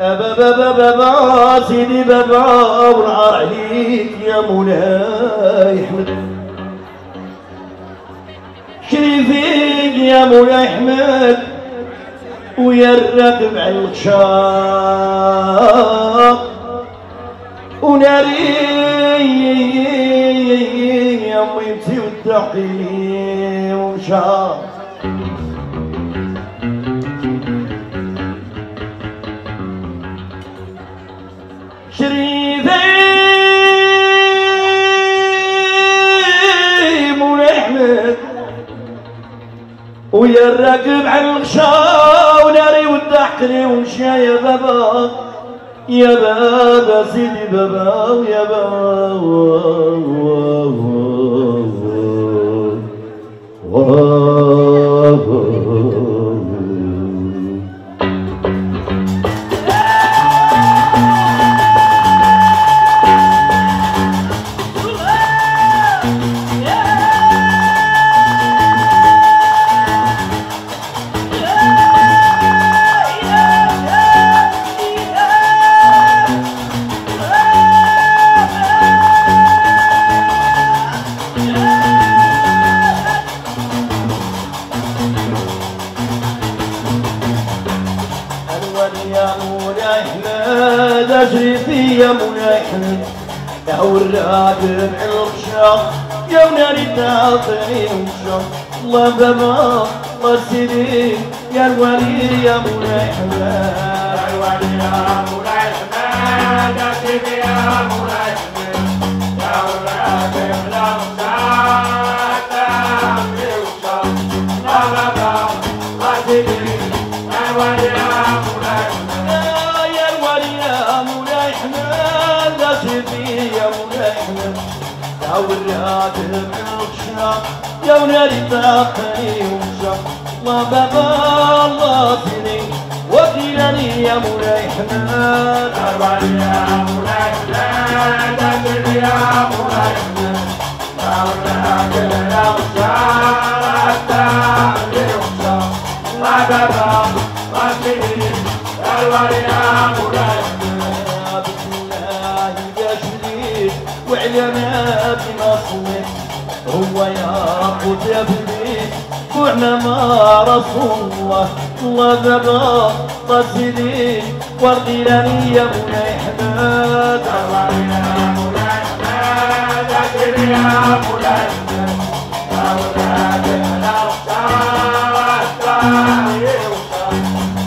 بابا سيدي بابا والعار عليك يا مولاي احمد شريفيك يا مولاي احمد ويا الراكب على الخشاق وناري يا ميتي والتحقيم ومشاق شريفي مولاي احمد ويا الراكب على الغشا وناري والضحكني ومشى يا بابا يا بابا سيدي بابا ويا شريفي يا مولاي احمد يا والراكب على الغشا يا وناري تعطيني ومشى الله بابا الله سيدي يا الولي يا مولاي احمد يا الولي يا مولاي احمد يا سيدي يا مولاي احمد يا والراكب على الغشا تعطيني ومشى الله بابا الله سيدي يا الولي يا مولاي احمد يا مولاي احمد يا والراكب على الغشا يا وناري تعطيني ومشى الله بابا الله سيدي وكيلني يا مولاي احمد يا مولاي احمد يا سيدي يا مولاي احمد يا والراكب على الغشا تعطيني ومشى الله بابا الله سيدي يا الولي يا مولاي وعلينا بما صوت هو ياقوت يا بني وعنا ما رسول الله الله بابا قصدي وارضيني يا مولاي احمد يا مولاي احمد يا سيدي يا مولاي احمد يا ولاد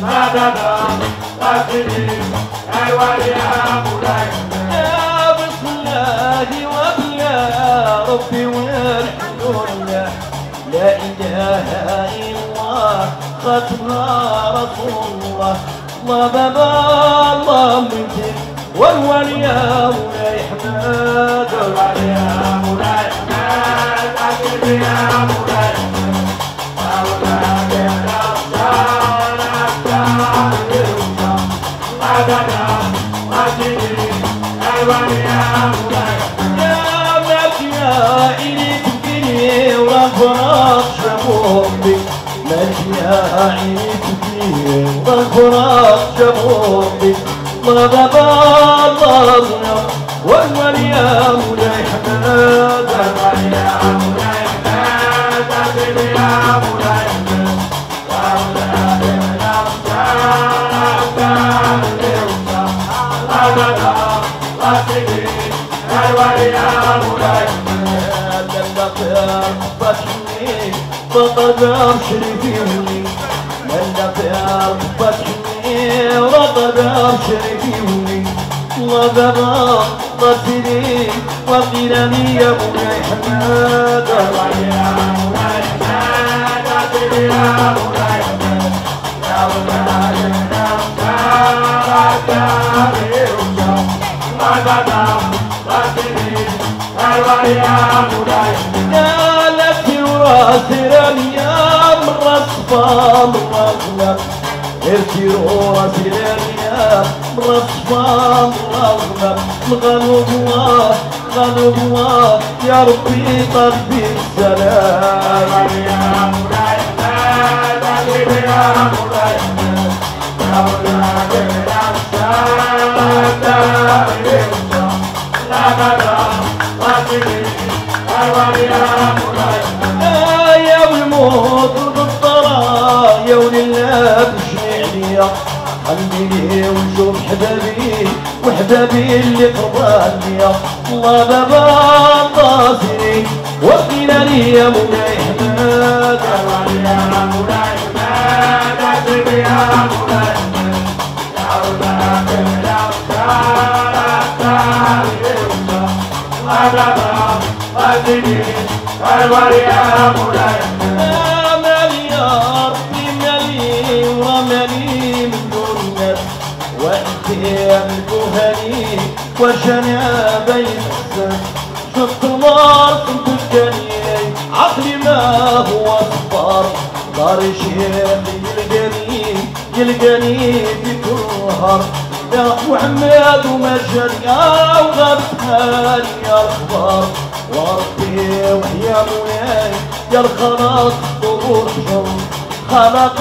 ما بابا قصدي يا ولي يا مولاي ربي والحمد لله لا إله إلا الله ختمها رسول الله الله بابا الله منتي والولي يا مولاي احمد والولي يا مولاي احمد عزيزي يا مولاي احمد يا ولاد الأبطال أبطال الله بابا عزيزي يا الولي يا مولاي عيني تبكيني والفراق شافوقي ماشي يا عيني تبكيني والفراق شافوقي الله بابا الله والولي يا مولاي احمد والولي يا مولاي احمد عزيزي يا مولاي احمد يا ولاد الأبطال الله بابا عزيزي يا الولي يا مولاي بطني وطبع شريفيني من دفع بطني وطبع شريفيني الله بابا قصدي وقيلني يا مولاي احمد يا مولاي احمد قصدي يا مولاي احمد يا ولاد الله بابا قصدي يا مولاي قالت وراسي يا مرصفة مرغلة ارتي راسي يا مرصفة مرغلة الغلب الله يا ربي قلبي السلام يا مولاي احمد يا مولاي احمد يا ولاد حبابي وحبابي اللي قربان بيا الله بابا ناصري وقينا لي يا مولاي حماد يا مولاي حماد عزيزي يا مولاي حماد يا مليار في ملي ورملي من دون الناس وانت الكهني وشنا بين السن شفت النار كنت الجني عقلي ما هو صفار دار الشيخ يلقاني في كل نهار يا محمد ومجد يا وغاب حالي يا الخبار وربي ويا مولاي يا الخلاص طهور حجر خلق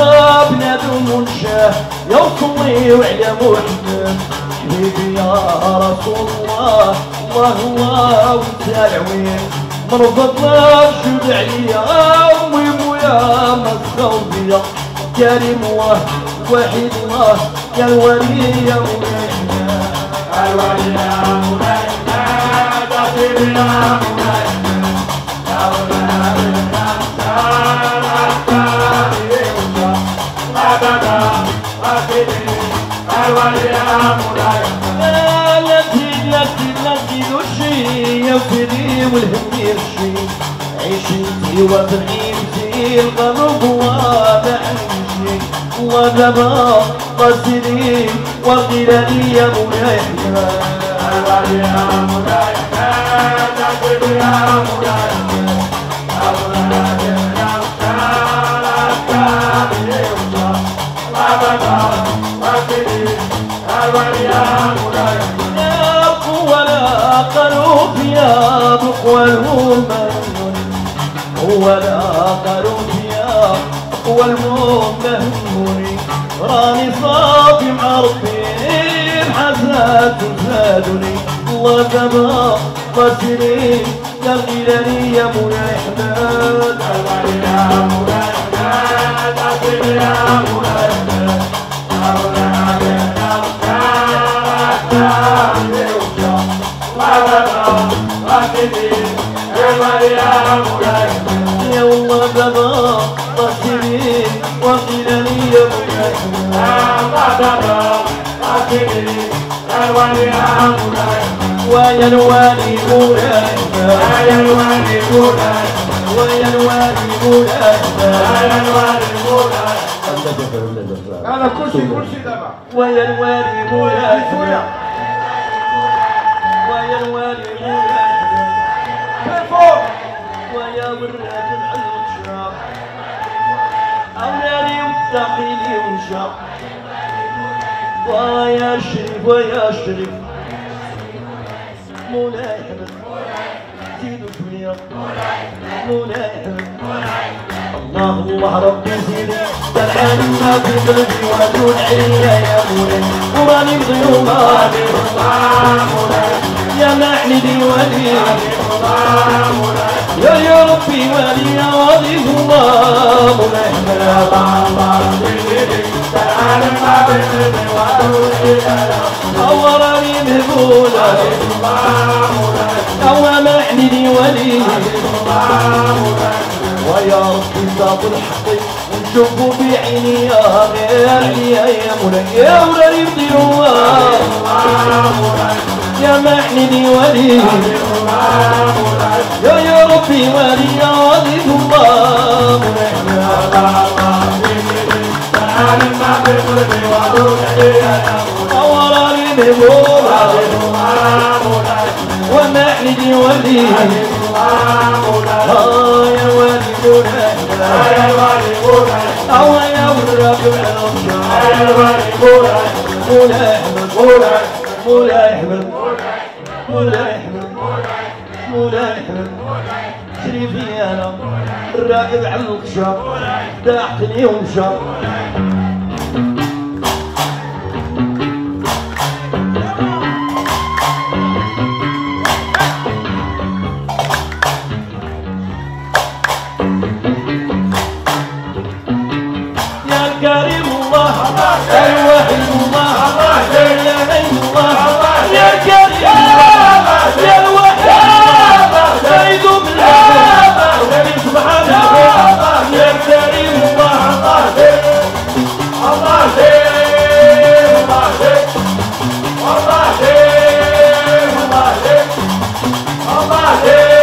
بنادم ونشاه يا وصلي وعلى محمد حبيبي يا رسول الله الله الله وانت العوين من فضلك شد عليا امي ويا مسخر بيا كريم الله وحيد الله يا الولي يا مولاي الولي يا مولاي نصيب يا مولاي يا مولاي الولي يا مولاي لا تزيد الشي يا فدي والهدي الشي عيشتي وطعيمتي القلب واضح شي ودابا قصدي وغيرني يا مولاي الولي يا مولاي نصيب يا مولاي يا مولاي يا بقوى المهمون هو الآخر فيها بقوى المهمون راني صافي مع ربي الحسنات زادوني الله تبارك وسلم يا الغيلاني يا مولاي حماد يا مولاي حماد يا مولاي يا والله بابا طهرين وغيرني يا مولاي ويا الوالي مولاي يا الوالي مولاي ويا الوالي مولاي يا الوالي مولاي انا كرسي دابا ويا الوالي مولاي ويا الوالي مولاي فوق ويا وراد العلق شاب أولادي وتقيلي وشاب ويا شريف ويا شريف مولاي حمد زيدوا شوية مولاي حمد الله الله ربي زيدي تلعن ما في قلبي ودون عليا يا مولاي وراني بغيومة يا معني ولي يا ربي ولي يا وظيف الله أوراني مهبولا أو معني ولي ويا ربي صاب الحق ونشوفوا بعيني يا غير يا مولاي يا ولي بضيوه يا معني ولي يا ربي ولي يا وظيف الله أوراني مهبولا ومعني ولي يا ولي مولاي أو يا الرب مولاي مولاي احمد مولاي احمد مولاي احمد شريفي انا الراكب على القشر داحتني ومشى يا الكريم الله الوحيد الله عليه